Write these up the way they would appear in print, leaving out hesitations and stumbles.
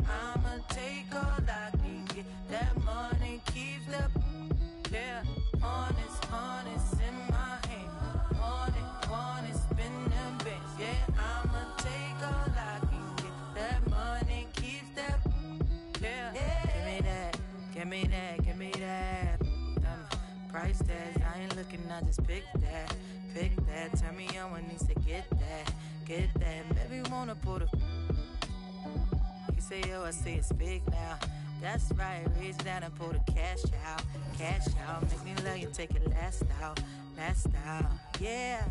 I'ma take all I can get. That money keeps the, yeah, honest in my hand. Want it, spin them bands. Yeah, I'ma take all I can get. That money keeps that, yeah. Give me that. Price tags, I ain't looking, I just pick that. Turn me on when needs to get that. Baby, wanna put a. You say, yo, I say it's big now. That's right, reach down and pull the cash out. Make me love you, take it last out. Yeah.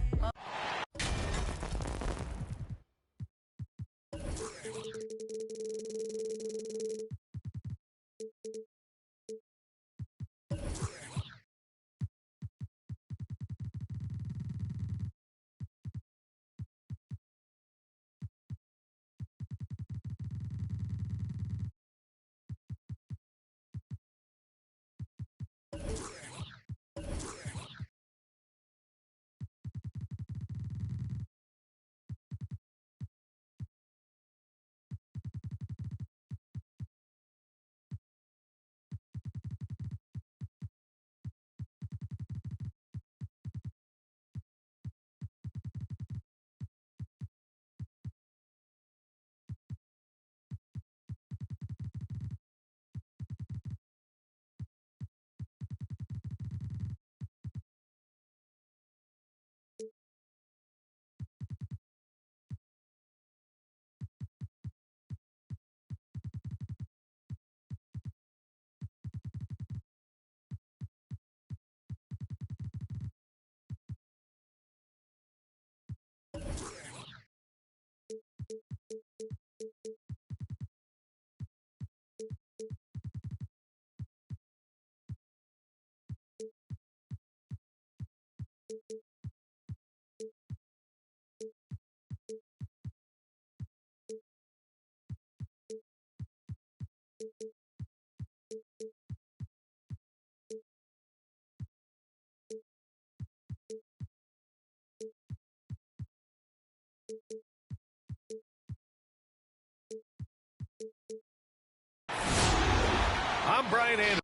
I'm Brian Anderson.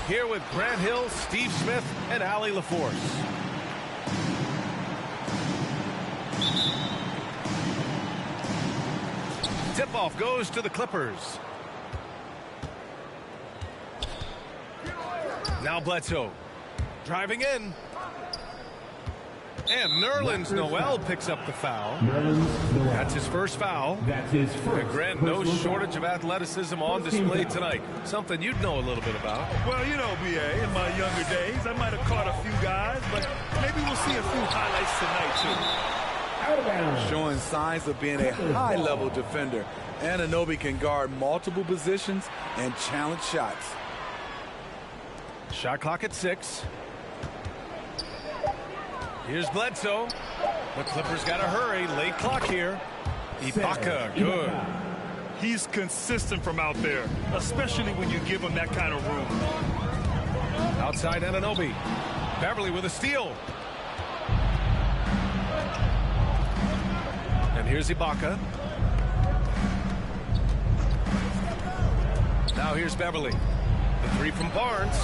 Here with Grant Hill, Steve Smith, and Allie LaForce. Tip-off goes to the Clippers. Now Bledsoe driving in. And Nerlens Noel picks up the foul. That's his first foul. And Grant, no shortage of athleticism on display tonight. Something you'd know a little bit about. Well, you know, B.A., in my younger days, I might have caught a few guys, but maybe we'll see a few highlights tonight, too. Showing signs of being a high-level defender. Anunoby can guard multiple positions and challenge shots. Shot clock at 6. Here's Bledsoe. The Clippers got to hurry. Late clock here. Ibaka, good. He's consistent from out there, especially when you give him that kind of room. Outside Anunoby. Beverly with a steal. And here's Ibaka. Now here's Beverly. The three from Barnes.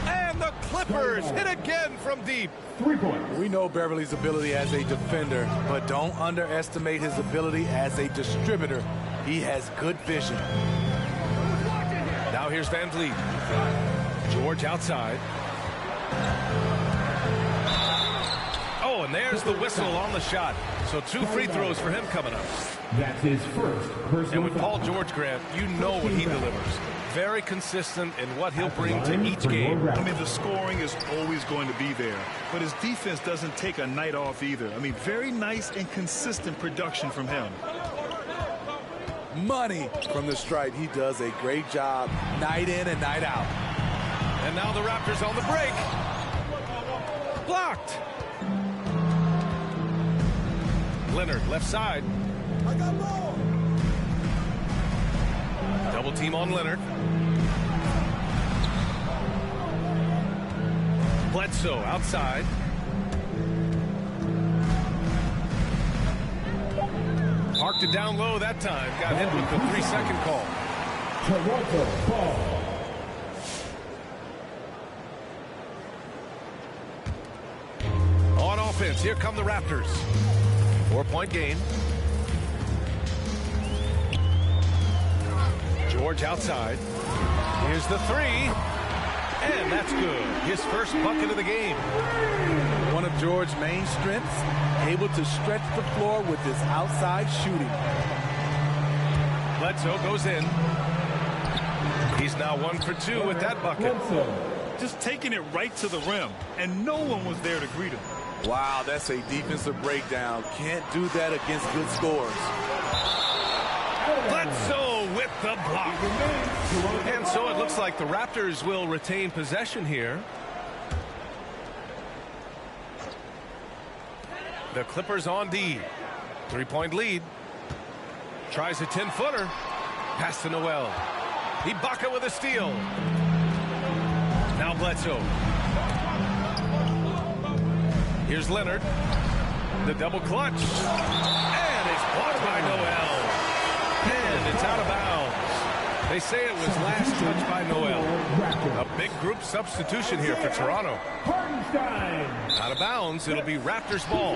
And the Clippers hit again from deep. 3 points. We know Beverly's ability as a defender, but don't underestimate his ability as a distributor. He has good vision. Now here's Van Vliet. George outside. Oh, and there's the whistle on the shot. So 2 free throws for him coming up. That's his first personal. And with Paul George, Grant, you know what he delivers. Very consistent in what he'll bring to each game. I mean, the scoring is always going to be there, but his defense doesn't take a night off either. I mean, very nice and consistent production from him. Money from the stripe. He does a great job night in and night out. And now the Raptors on the break. Blocked. Leonard left side. I got more. Double team on Leonard. Bledsoe outside. Parked it down low that time. Got hit with the 3-second call. Toronto ball. On offense, here come the Raptors. 4-point game. George outside. Here's the 3. And that's good. His first bucket of the game. One of George's main strengths, able to stretch the floor with his outside shooting. Bledsoe goes in. He's now 1 for 2 with that bucket. Just taking it right to the rim, and no one was there to greet him. Wow, that's a defensive breakdown. Can't do that against good scores. Bledsoe with the block. And so it looks like the Raptors will retain possession here. The Clippers on D. 3-point lead. Tries a 10-footer. Pass to Noel. Ibaka with a steal. Now Bledsoe. Here's Leonard. The double clutch. And it's blocked by Noel. And it's out of bounds. They say it was last touched by Noel. A big group substitution here for Toronto. Out of bounds, it'll be Raptors ball.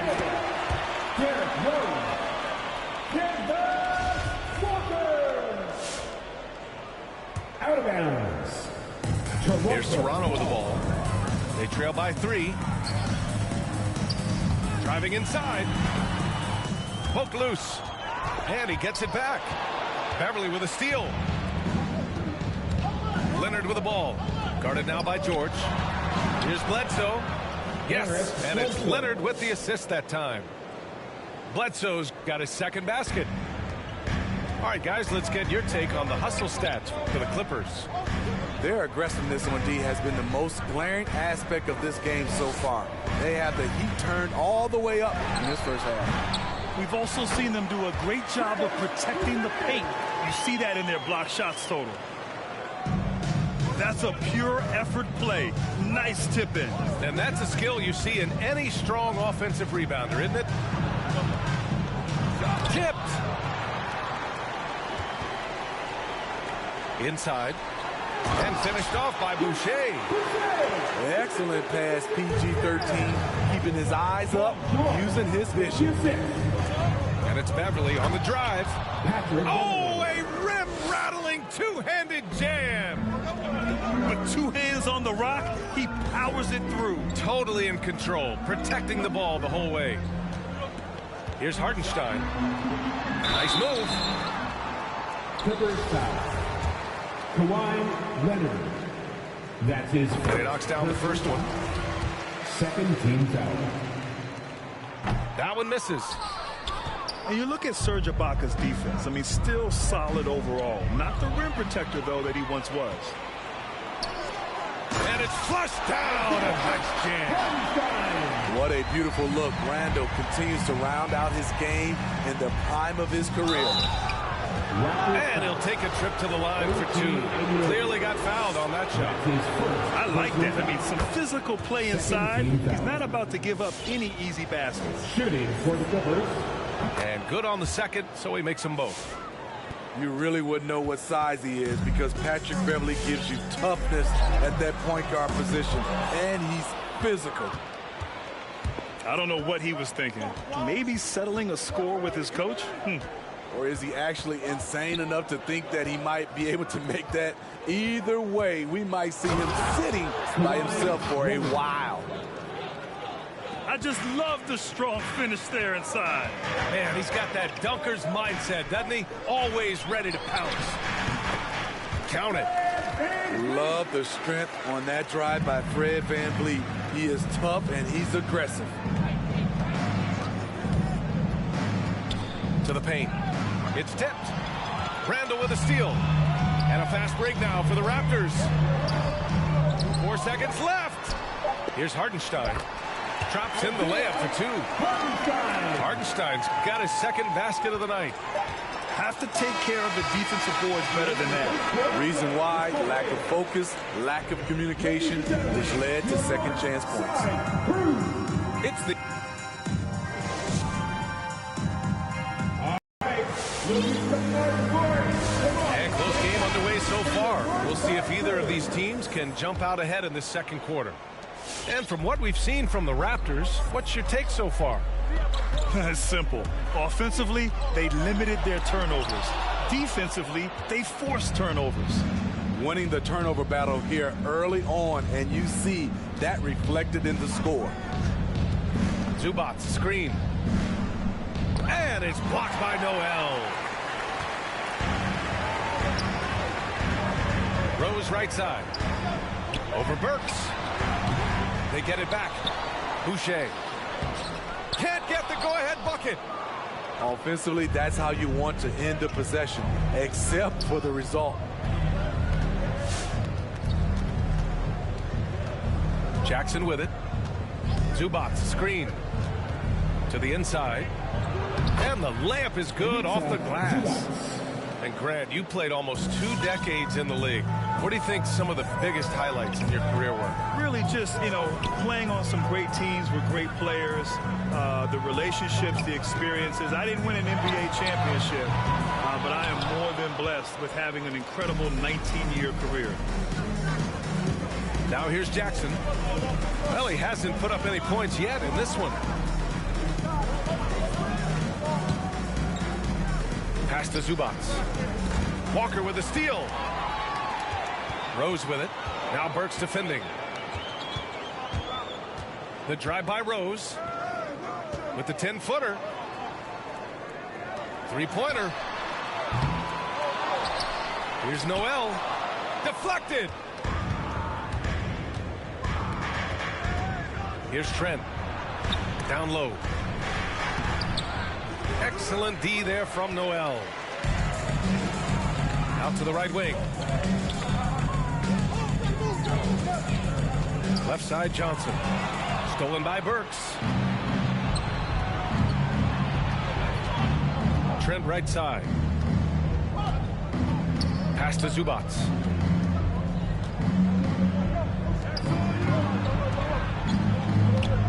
Out of bounds. Here's Toronto with the ball. They trail by 3. Driving inside. Poked loose. And he gets it back. Beverly with a steal. Leonard with the ball. Guarded now by George. Here's Bledsoe. Yes, and it's Leonard with the assist that time. Bledsoe's got his second basket. All right, guys, let's get your take on the hustle stats for the Clippers. Their aggressiveness on D has been the most glaring aspect of this game so far. They have the heat turned all the way up in this first half. We've also seen them do a great job of protecting the paint. You see that in their block shots total. That's a pure effort play. Nice tip in. And that's a skill you see in any strong offensive rebounder, isn't it? Tipped. Inside. And finished off by Boucher. Excellent pass, PG-13. Keeping his eyes up, using his vision. And it's Beverly on the drive. Oh, a rim-rattling two-handed jam. With 2 hands on the rock, he powers it through. Totally in control, protecting the ball the whole way. Here's Hartenstein. Nice move. Clippers foul. Kawhi Leonard. That's his first. And he knocks down the first one. Second team foul. That one misses. And you look at Serge Ibaka's defense. I mean, still solid overall. Not the rim protector, though, that he once was. And it's flushed down, and that's jam. What a beautiful look. Randall continues to round out his game in the prime of his career. And he'll take a trip to the line for two. Clearly got fouled on that shot. I like that. I mean, some physical play inside. He's not about to give up any easy baskets. Shooting for the Clippers. And good on the second, so he makes them both. You really wouldn't know what size he is because Patrick Beverley gives you toughness at that point guard position, and he's physical. I don't know what he was thinking. Maybe settling a score with his coach? Or is he actually insane enough to think that he might be able to make that? Either way, we might see him sitting by himself for a while. I just love the strong finish there inside. Man, he's got that dunker's mindset, doesn't he? Always ready to pounce. Count it. Love the strength on that drive by Fred VanVleet. He is tough and he's aggressive. To the paint. It's tipped. Randall with a steal. And a fast break now for the Raptors. 4 seconds left. Here's Hartenstein. Drops in the layup for two. Hartenstein's got his second basket of the night. Have to take care of the defensive boards better than that. Reason why, lack of focus, lack of communication, which led to second chance points. It's the... And close game underway so far. We'll see if either of these teams can jump out ahead in this second quarter. And from what we've seen from the Raptors, what's your take so far? It's simple. Offensively, they limited their turnovers. Defensively, they forced turnovers. Winning the turnover battle here early on, and you see that reflected in the score. Zubac, screen. And it's blocked by Noel. Rose right side. Over Burks. They get it back. Boucher. Can't get the go-ahead bucket. Offensively, that's how you want to end the possession, except for the result. Jackson with it. Zubac, screen. To the inside. And the layup is good off the glass. And Grant, you played almost 2 decades in the league. What do you think some of the biggest highlights in your career were? Really just, playing on some great teams with great players, the relationships, the experiences. I didn't win an NBA championship, but I am more than blessed with having an incredible 19-year career. Now here's Jackson. Well, he hasn't put up any points yet in this one. Pass to Zubac. Walker with a steal. Rose with it. Now Burks defending. The drive by Rose. With the 10-footer. Three-pointer. Here's Noel. Deflected. Here's Trent. Down low. Excellent D there from Noel. Out to the right wing. Left side, Johnson. Stolen by Burks. Trent right side. Pass to Zubac.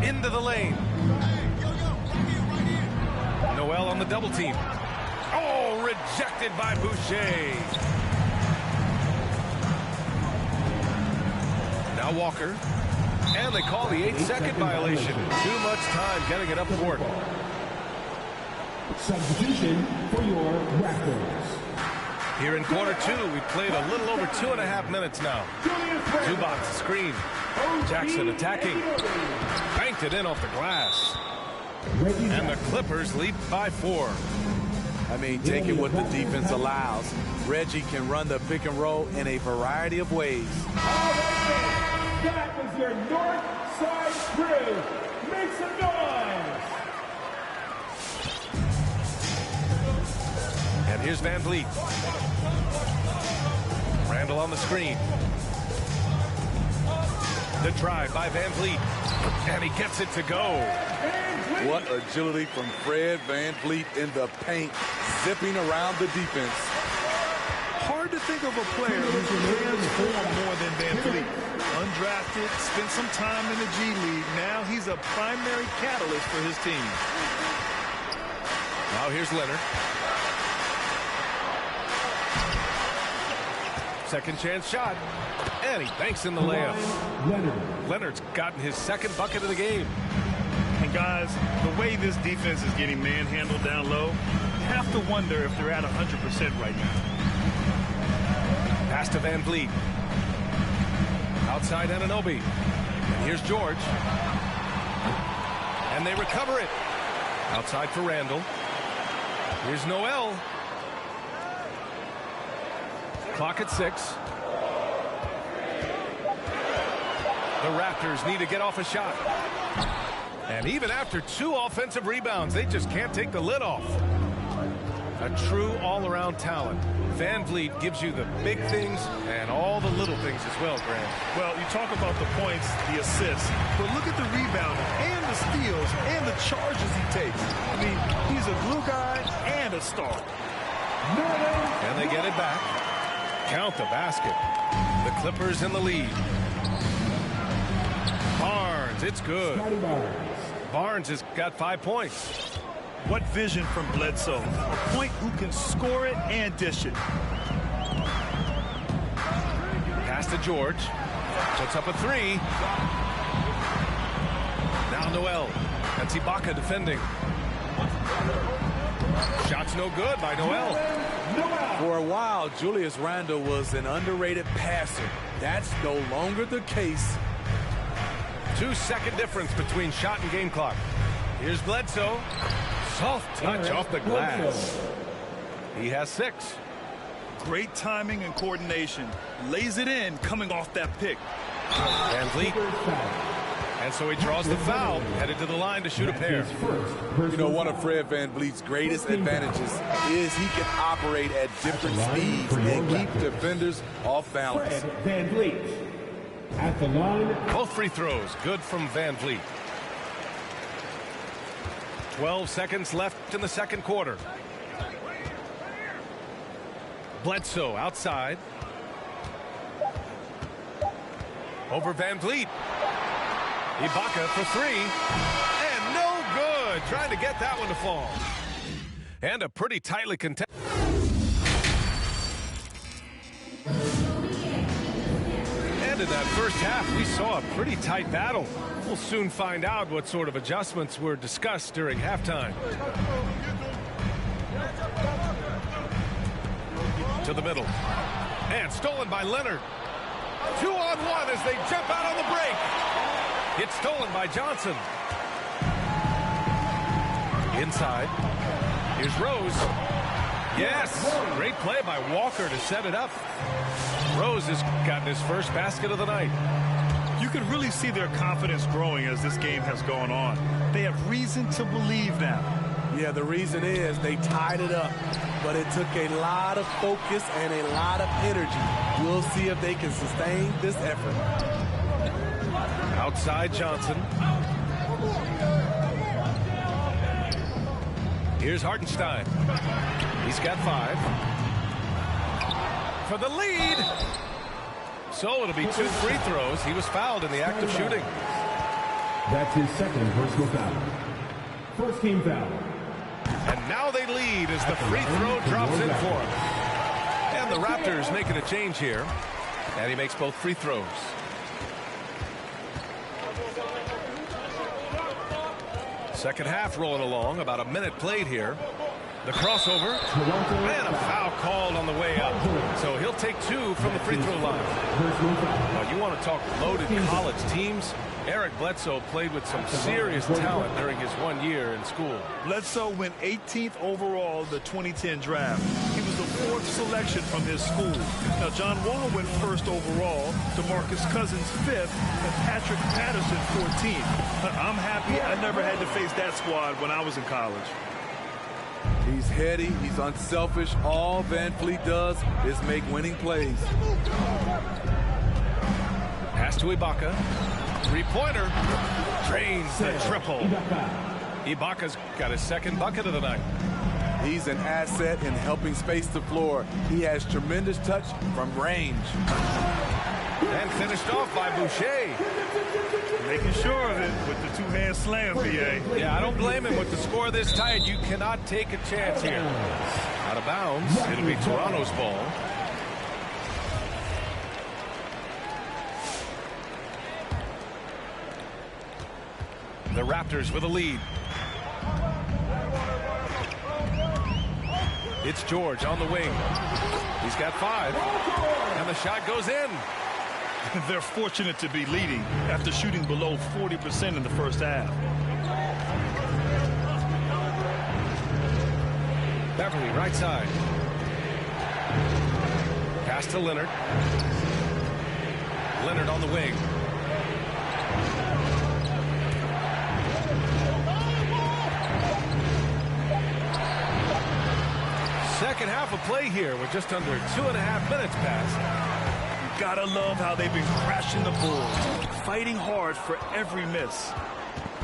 Into the lane. Noel on the double team. Oh, rejected by Boucher. Now Walker. And they call the 8-second violation. Too much time getting it up court. Substitution for your Raptors. Here in quarter 2, we've played a little over 2.5 minutes now. Zubac, screen. Jackson attacking. Banked it in off the glass. And the Clippers lead by 4. I mean, taking what the defense allows. Reggie can run the pick and roll in a variety of ways. All right, that was your north side crew. Make some noise. And here's VanVleet. Randall on the screen. The drive by Van Vliet. And he gets it to go. What agility from Fred VanVleet in the paint, zipping around the defense. Hard to think of a player who's transformed more than Van Vliet. Undrafted, spent some time in the G League. Now he's a primary catalyst for his team. Now here's Leonard. Second chance shot. And he banks in the layup. Leonard's gotten his second bucket of the game. And guys, the way this defense is getting manhandled down low, you have to wonder if they're at 100% right now. Pass to Van Vliet. Outside Anunoby. And here's George. And they recover it. Outside for Randall. Here's Noel. Clock at 6. The Raptors need to get off a shot. And even after 2 offensive rebounds, they just can't take the lid off. A true all-around talent. Van Vliet gives you the big things and all the little things as well, Grant. Well, you talk about the points, the assists, but look at the rebounding and the steals and the charges he takes. I mean, he's a glue guy and a star. And they get it back. Count the basket. The Clippers in the lead. Barnes, it's good. Barnes has got 5 points. What vision from Bledsoe. A point who can score it and dish it. Pass to George. Puts up a 3. Now Noel. That's Ibaka defending. Shot's no good by Noel. For a while, Julius Randle was an underrated passer. That's no longer the case. 2-second difference between shot and game clock. Here's Bledsoe. Soft touch off the glass. He has 6. Great timing and coordination. Lays it in coming off that pick. Van Vliet. And so he draws the foul, headed to the line to shoot a pair. You know, one of Fred VanVleet's greatest advantages is he can operate at different speeds and keep defenders off balance. Fred VanVleet at the line. Both free throws good from Van Vliet. 12 seconds left in the second quarter. Bledsoe outside. Over Van Vliet. Ibaka for 3. And no good. Trying to get that one to fall. And a pretty tightly contested. And in that first half, we saw a pretty tight battle. We'll soon find out what sort of adjustments were discussed during halftime. To the middle. And stolen by Leonard. 2-on-1 as they jump out on the break. It's stolen by Johnson. Inside. Here's Rose. Yes. Great play by Walker to set it up. Rose has gotten his first basket of the night. You can really see their confidence growing as this game has gone on. They have reason to believe now. Yeah, the reason is they tied it up, but it took a lot of focus and a lot of energy. We'll see if they can sustain this effort. Outside Johnson. Here's Hartenstein. He's got 5. For the lead. So it'll be 2 free throws. He was fouled in the act of shooting. That's his second personal foul. First team foul. And now they lead as the free throw drops in for him. And the Raptors making a change here. And he makes both free throws. Second half rolling along. About a minute played here. The crossover. And a foul called on the way up. So he'll take 2 from the free throw line. Well, you want to talk loaded college teams? Eric Bledsoe played with some serious talent during his 1 year in school. Bledsoe went 18th overall in the 2010 draft. He was the 4th selection from his school. Now, John Wall went 1st overall, DeMarcus Cousins 5th, and Patrick Patterson 14th. I'm happy I never had to face that squad when I was in college. He's heady, he's unselfish. All VanVleet does is make winning plays. Pass to Ibaka. Three-pointer. Drains the triple. Ibaka's got his second bucket of the night. He's an asset in helping space the floor. He has tremendous touch from range. And finished off by Boucher. Making sure of it with the two-hand slam, B.A. Yeah, I don't blame him with the score this tight. You cannot take a chance here. Out of bounds. It'll be Toronto's ball. The Raptors with a lead. It's George on the wing. He's got 5. And the shot goes in. They're fortunate to be leading after shooting below 40% in the first half. Beverly, right side. Pass to Leonard. Leonard on the wing. Second half of play here with just under 2.5 minutes passed. Gotta love how they've been crashing the Bulls, fighting hard for every miss.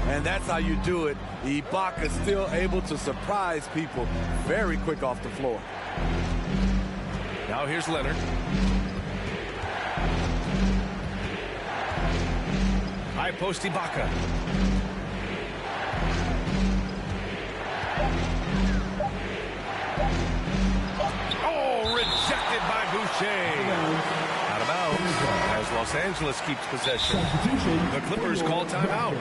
And that's how you do it. Ibaka still able to surprise people very quick off the floor. Now here's Leonard. High post Ibaka. Oh, rejected by Boucher. Out of bounds as Los Angeles keeps possession. The Clippers call timeout.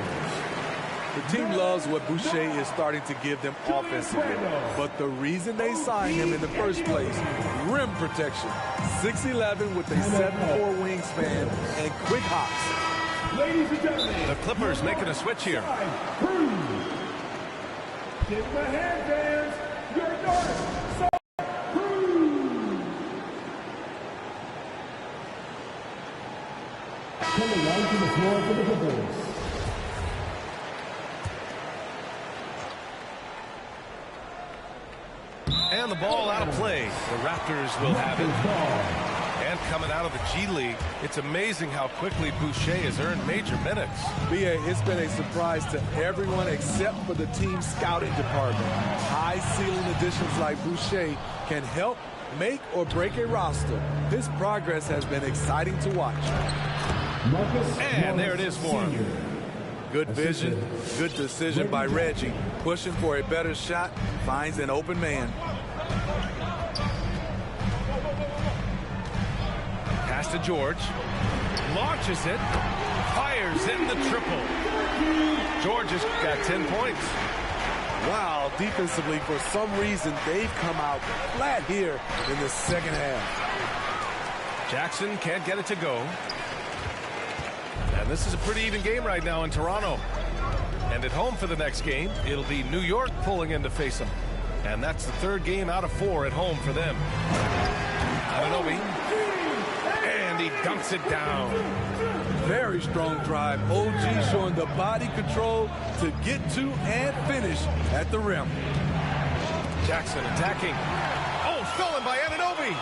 The team loves what Boucher is starting to give them offensively. But the reason they signed him in the first place, rim protection. 6'11" with a 7'4" wingspan and quick hops. Ladies and gentlemen, The Clippers making a switch here. give my hand fans your North Side Crew. Coming out to the floor for the Clippers. And the ball out of play. The Raptors will have it. And coming out of the G League, it's amazing how quickly Boucher has earned major minutes. B.A., it's been a surprise to everyone except for the team's scouting department. High ceiling additions like Boucher can help make or break a roster. His progress has been exciting to watch. And there it is for him. Good vision, good decision by Reggie. Pushing for a better shot, finds an open man. Pass to George. Launches it. Fires in the triple. George has got 10 points. Wow, defensively, for some reason, they've come out flat here in the second half. Jackson can't get it to go. And this is a pretty even game right now in Toronto. And at home for the next game, it'll be New York pulling in to face them. And that's the third game out of 4 at home for them. Anunoby. And he dunks it down. Very strong drive. OG showing the body control to get to and finish at the rim. Jackson attacking. Oh, stolen by Anunoby.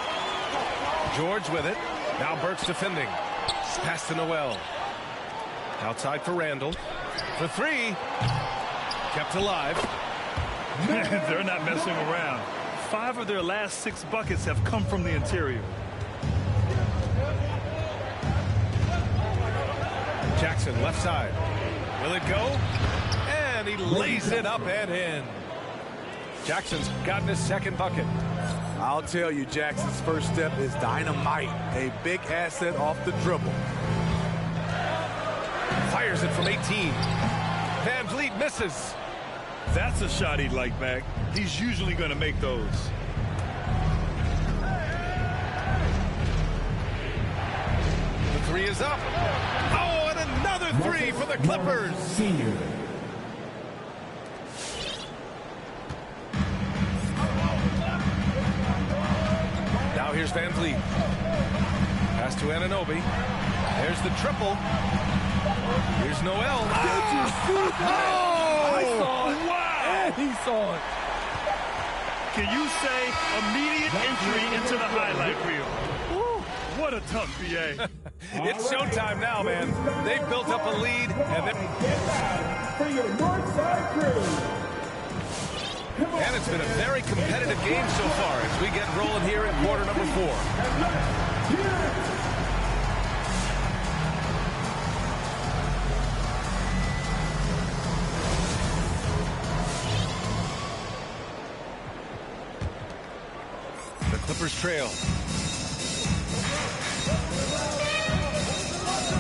George with it. Now Burks defending. Pass to Noel. Outside for Randall. For 3. Kept alive. They're not messing around. 5 of their last 6 buckets have come from the interior. Jackson left side. Will it go? And he lays it up and in. Jackson's gotten his second bucket. I'll tell you, Jackson's first step is dynamite. A big asset off the dribble. Fires it from 18. Van Vliet misses. That's a shot he'd like back. He's usually going to make those. The 3 is up. Oh, and another 3 for the Clippers. Senior. Now here's Van Vliet. Pass to Anunoby. There's the triple. Here's Noel. Did you see that? I saw it. Wow! And he saw it. Can you say immediate entry into the highlight reel? What a tough BA. It's showtime now, man. They've built up a lead, and Get back for your Northside Crew. it's been a very competitive game so far as we get rolling here in quarter number 4. The Clippers trail.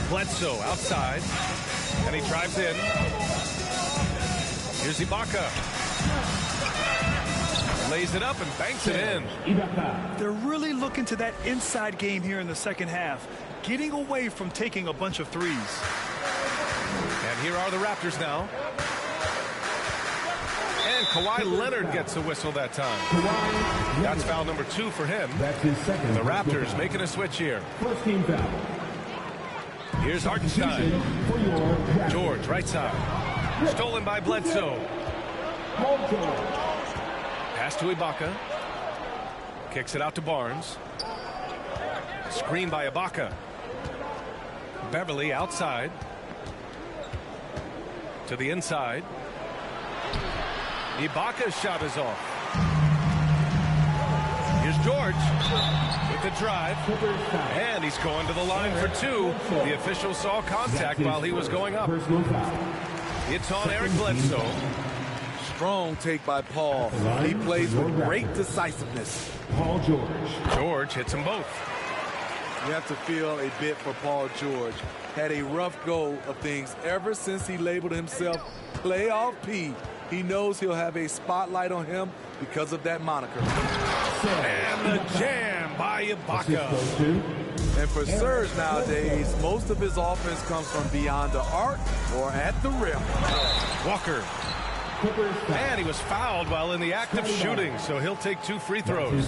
Bledsoe outside, and he drives in. Here's Ibaka. Lays it up and banks it in. They're really looking to that inside game here in the second half, getting away from taking a bunch of threes. And here are the Raptors now. And Kawhi Leonard gets a whistle that time. That's foul number 2 for him. That's his second. The Raptors making a switch here. First team foul. Here's Hartenstein. For your Raptors. George, right side. Stolen by Bledsoe. Paul George. Pass to Ibaka. Kicks it out to Barnes. Screen by Ibaka. Beverly outside. To the inside. Ibaka's shot is off. Here's George with the drive. And he's going to the line for 2. The official saw contact while he was going up. Personal foul. It's on Eric Bledsoe. Strong take by Paul. He plays with great decisiveness. Paul George. George hits them both. You have to feel a bit for Paul George. Had a rough go of things ever since he labeled himself Playoff P. He knows he'll have a spotlight on him because of that moniker. And the jam by Ibaka. And for Serge nowadays, most of his offense comes from beyond the arc or at the rim. Walker. And he was fouled while in the act of shooting, so he'll take 2 free throws.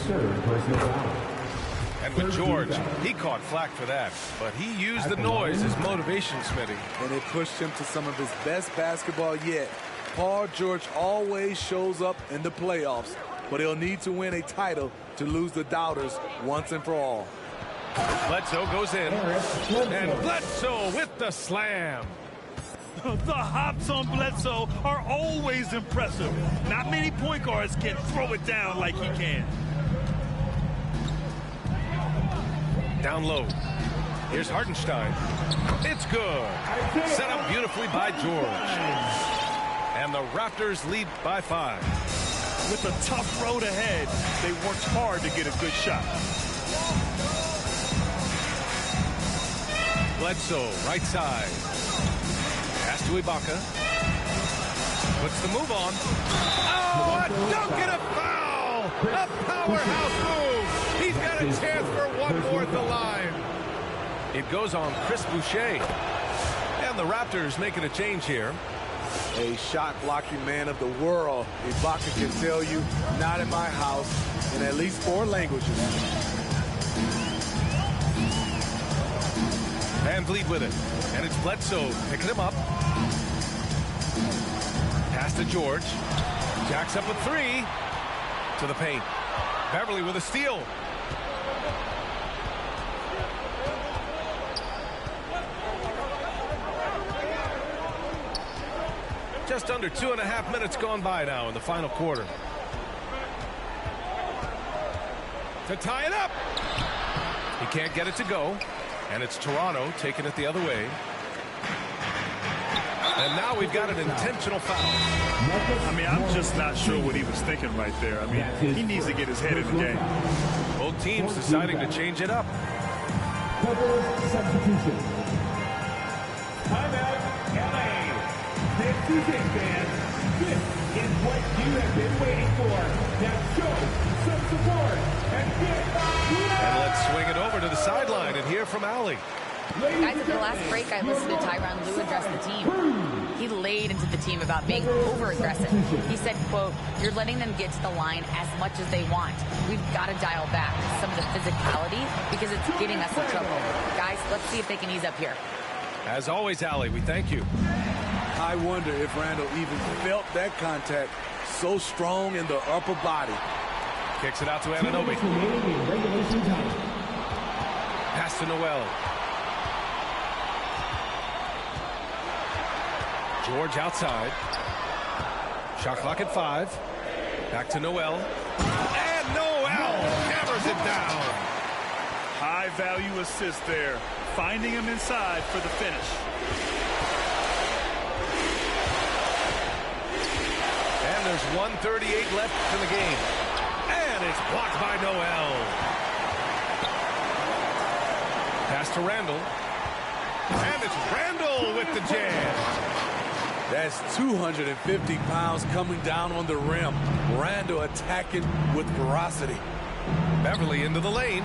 And with George, he caught flack for that, but he used the noise as motivation, Smitty. And it pushed him to some of his best basketball yet. Paul George always shows up in the playoffs, but he'll need to win a title to lose the doubters once and for all. Bledsoe goes in, and Bledsoe with the slam. The hops on Bledsoe are always impressive. Not many point guards can throw it down like he can. Down low. Here's Hartenstein. It's good. Set up beautifully by George. And the Raptors lead by 5. With a tough road ahead, they worked hard to get a good shot. Bledsoe, right side. Pass to Ibaka. Puts the move on. Oh, a dunk and a foul! A powerhouse move! He's got a chance for one more at the line. It goes on Chris Boucher. And the Raptors making a change here. A shot blocking man of the world. Ibaka can tell you, not in my house, in at least 4 languages. Van Vliet with it. And it's Bledsoe picking him up. Pass to George. Jacks up a 3. To the paint. Beverly with a steal. Just under 2.5 minutes gone by now in the final quarter. To tie it up. He can't get it to go. And it's Toronto taking it the other way. And now we've got an intentional foul. I mean, I'm just not sure what he was thinking right there. I mean, he needs to get his head in the game. Both teams deciding to change it up. Substitution. Timeout, LA. This is it, fans. This is what you have been waiting for. Now show some support and get And let's swing it over to the sideline and hear from Allie. Guys, at the last break, I listened to Tyronn Lue address the team. He laid into the team about being over-aggressive. He said, quote, "You're letting them get to the line as much as they want. We've got to dial back some of the physicality because it's getting us in trouble. Guys, let's see if they can ease up here." As always, Allie, we thank you. I wonder if Randall even felt that contact so strong in the upper body. Kicks it out to Anunoby. remaining in regulation time. Pass George outside. Shot clock at 5. Back to Noel. And Noel hammers it down. High value assist there. Finding him inside for the finish. And there's 1:38 left in the game. And it's blocked by Noel. Pass to Randall. And it's Randall with the jam. That's 250 pounds coming down on the rim. Randall attacking with ferocity. Beverly into the lane.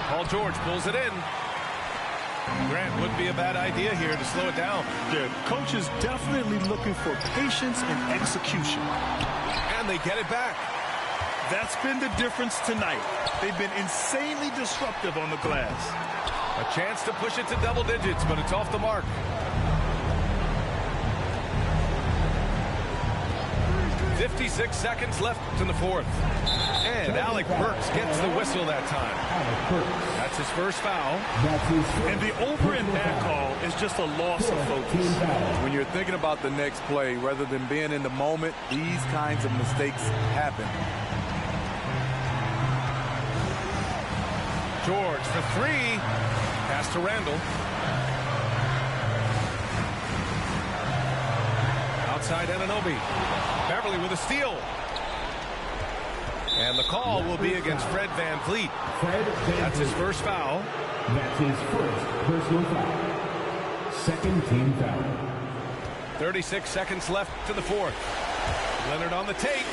Paul George pulls it in. Grant would be a bad idea here to slow it down. The coach is definitely looking for patience and execution. And they get it back. That's been the difference tonight. They've been insanely disruptive on the glass. A chance to push it to double digits, but it's off the mark. .56 seconds left in the fourth. And Alec Burks gets the whistle that time. That's his first foul. And the over and back call is just a loss of focus. When you're thinking about the next play, rather than being in the moment, these kinds of mistakes happen. George for 3. Pass to Randall. Outside Anunoby. Beverly with a steal. And the call will be against Fred VanVleet. That's his first foul. That's his first personal foul. Second team foul. 36 seconds left to the fourth. Leonard on the take.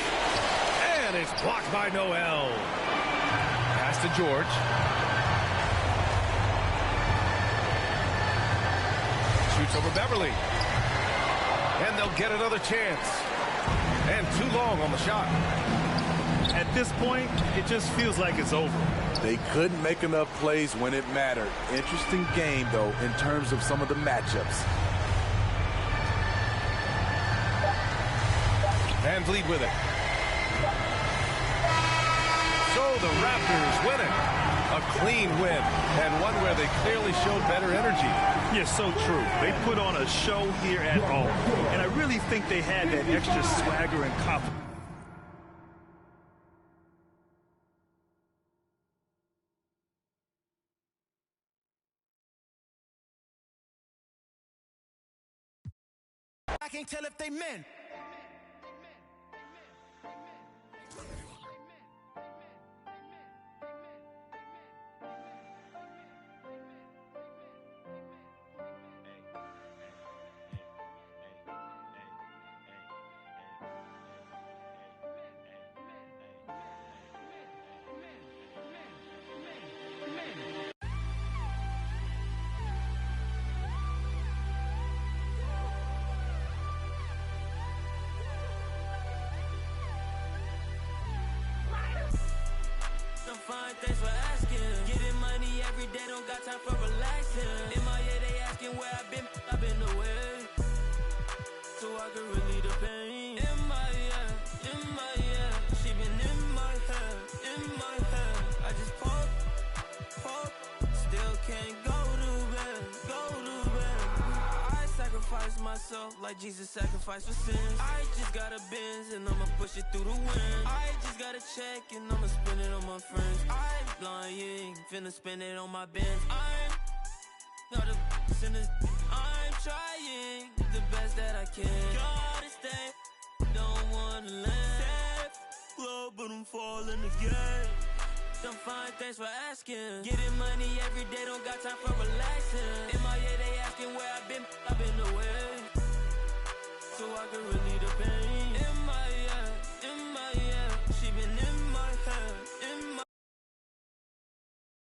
And it's blocked by Noel. Pass to George. Shoots over Beverly. And they'll get another chance. And too long on the shot. At this point, it just feels like it's over. They couldn't make enough plays when it mattered. Interesting game, though, in terms of some of the matchups. VanVleet with it. So the Raptors win it. A clean win, and one where they clearly showed better energy. Yes, so true. They put on a show here at home, and I really think they had that extra swagger and confidence. I can't tell if they men. Fine, thanks for asking. Getting money every day, don't got time for relaxing. In my head, they asking where I've been away. So I can relieve the pain. In my head, she been in my head. I just pop, still can't go to bed. I sacrifice myself like Jesus sacrificed for sins. I just got a Benz and I'ma push it through the wind. I just got a check and I'ma spend it on my friends. I'm lying, finna spend it on my Benz. I'm not a sinner. I'm trying the best that I can. Gotta stay, don't wanna land. Low, but I'm falling again. I'm fine, thanks for asking. Getting money every day, don't got time for relaxing. In my